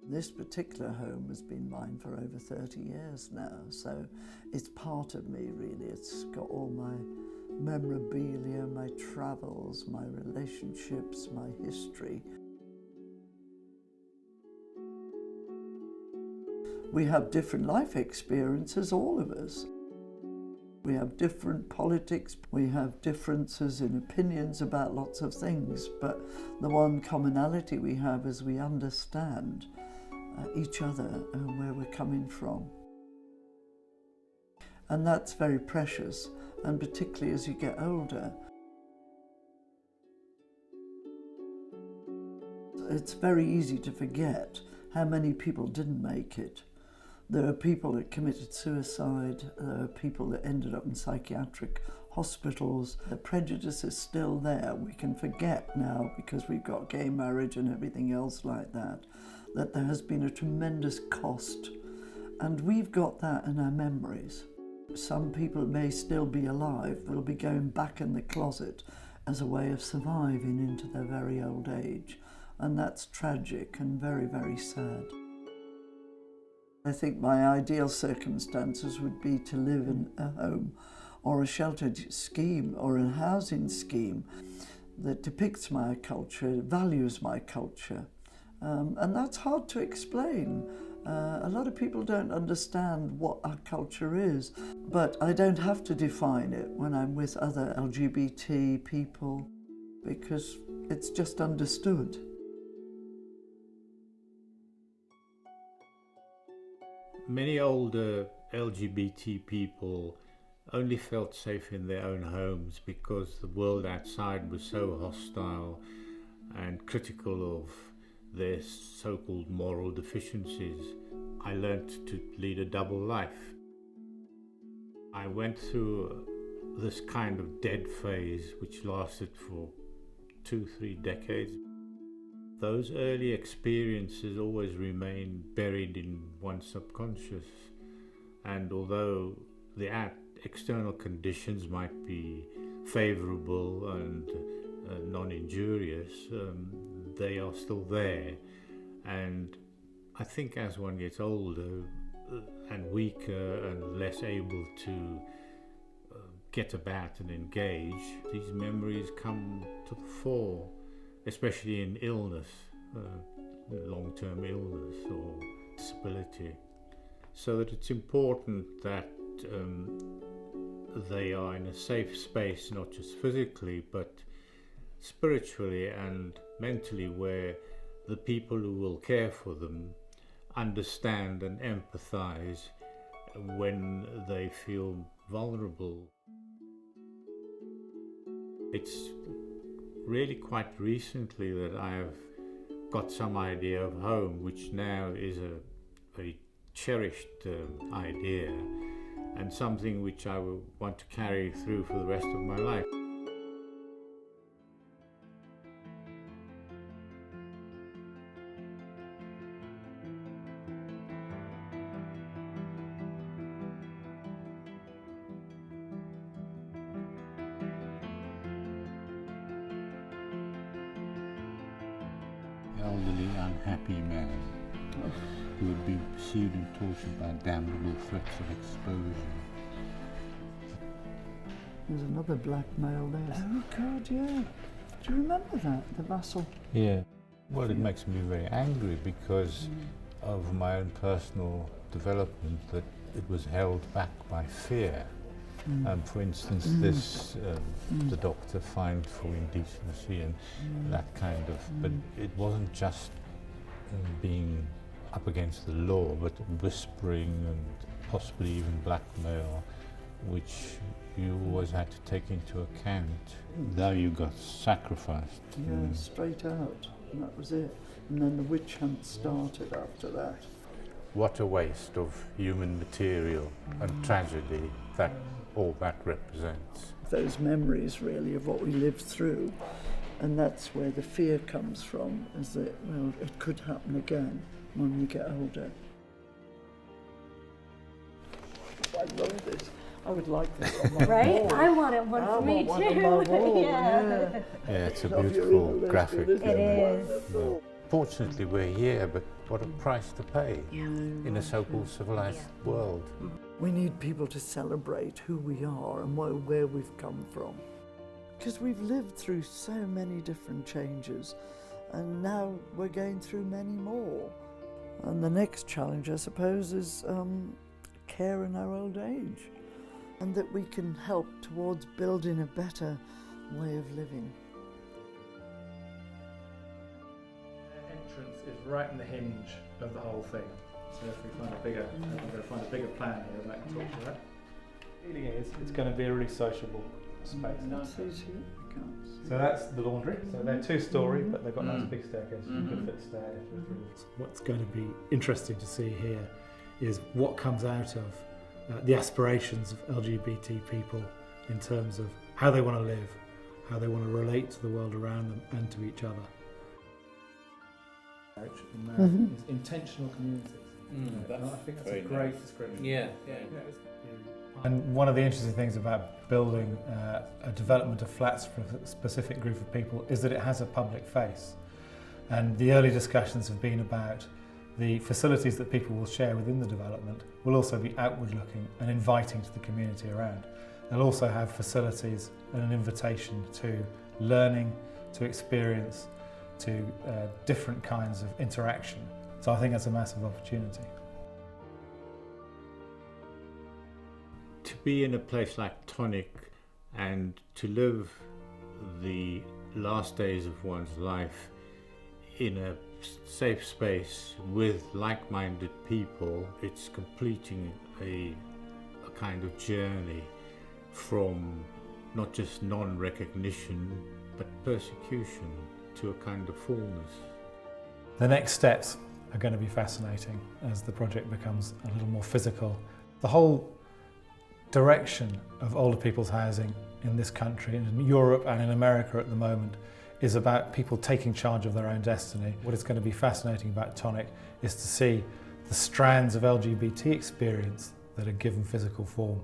This particular home has been mine for over 30 years now, so it's part of me really. It's got all my memorabilia, my travels, my relationships, my history. We have different life experiences, all of us. We have different politics, we have differences in opinions about lots of things, but the one commonality we have is we understand each other and where we're coming from. And that's very precious, and particularly as you get older. It's very easy to forget how many people didn't make it. There are people that committed suicide, there are people that ended up in psychiatric hospitals. The prejudice is still there. We can forget now, because we've got gay marriage and everything else like that, that there has been a tremendous cost. And we've got that in our memories. Some people may still be alive, but will be going back in the closet as a way of surviving into their very old age. And that's tragic and very, very sad. I think my ideal circumstances would be to live in a home or a sheltered scheme or a housing scheme that depicts my culture, values my culture. And that's hard to explain. A lot of people don't understand what our culture is, but I don't have to define it when I'm with other LGBT people, because it's just understood. Many older LGBT people only felt safe in their own homes because the world outside was so hostile and critical of their so-called moral deficiencies. I learnt to lead a double life. I went through this kind of dead phase which lasted for 2-3 decades. Those early experiences always remain buried in one's subconscious, and although the external conditions might be favourable and non-injurious, they are still there. And I think as one gets older and weaker and less able to get about and engage, these memories come to the fore, especially in illness, long-term illness or disability. So that it's important that they are in a safe space, not just physically, but spiritually and mentally, where the people who will care for them understand and empathize when they feel vulnerable. It's really quite recently that I've got some idea of home, which now is a very cherished idea and something which I will want to carry through for the rest of my life. Elderly, unhappy man who would be pursued and tortured by damnable threats of exposure. There's another black male there. Oh God, yeah. Do you remember that, the vassal? Yeah. Well, it makes me very angry because of my own personal development, that it was held back by fear. For instance, this, the doctor fined for indecency and that kind of, but it wasn't just being up against the law, but whispering and possibly even blackmail, which you always had to take into account. Though you got sacrificed. Yeah, straight out, and that was it. And then the witch hunt started after that. What a waste of human material and tragedy that all that represents. Those memories really of what we lived through, and that's where the fear comes from, is that, well, it could happen again when you get older. I love this. I would like this on my right? wall. I want one for me one too. on my wall. Yeah. Yeah, it's a beautiful graphic. It is. The Fortunately, we're here, but what a price to pay in a so-called civilized world. We need people to celebrate who we are and where we've come from. Because we've lived through so many different changes, and now we're going through many more. And the next challenge, I suppose, is care in our old age, and that we can help towards building a better way of living. The entrance is right in the hinge of the whole thing. So if we find a bigger, I'm going to find a bigger plan here, and I can talk to that. Feeling is it's going to be a really sociable space. So that's the laundry. So they're 2-storey, but they've got nice big staircases. You could fit stairs. What's going to be interesting to see here is what comes out of the aspirations of LGBT people in terms of how they want to live, how they want to relate to the world around them and to each other. Marriage in America is intentional communities. I think that's a great description. Yeah. And one of the interesting things about building a development of flats for a specific group of people is that it has a public face. And the early discussions have been about the facilities that people will share within the development will also be outward looking and inviting to the community around. They'll also have facilities and an invitation to learning, to experience, to different kinds of interaction. So I think that's a massive opportunity. To be in a place like Tonic and to live the last days of one's life in a safe space with like-minded people, it's completing a kind of journey from not just non-recognition but persecution to a kind of fullness. The next steps are going to be fascinating as the project becomes a little more physical. The whole direction of older people's housing in this country, in Europe and in America at the moment, is about people taking charge of their own destiny. What is going to be fascinating about Tonic is to see the strands of LGBT experience that are given physical form.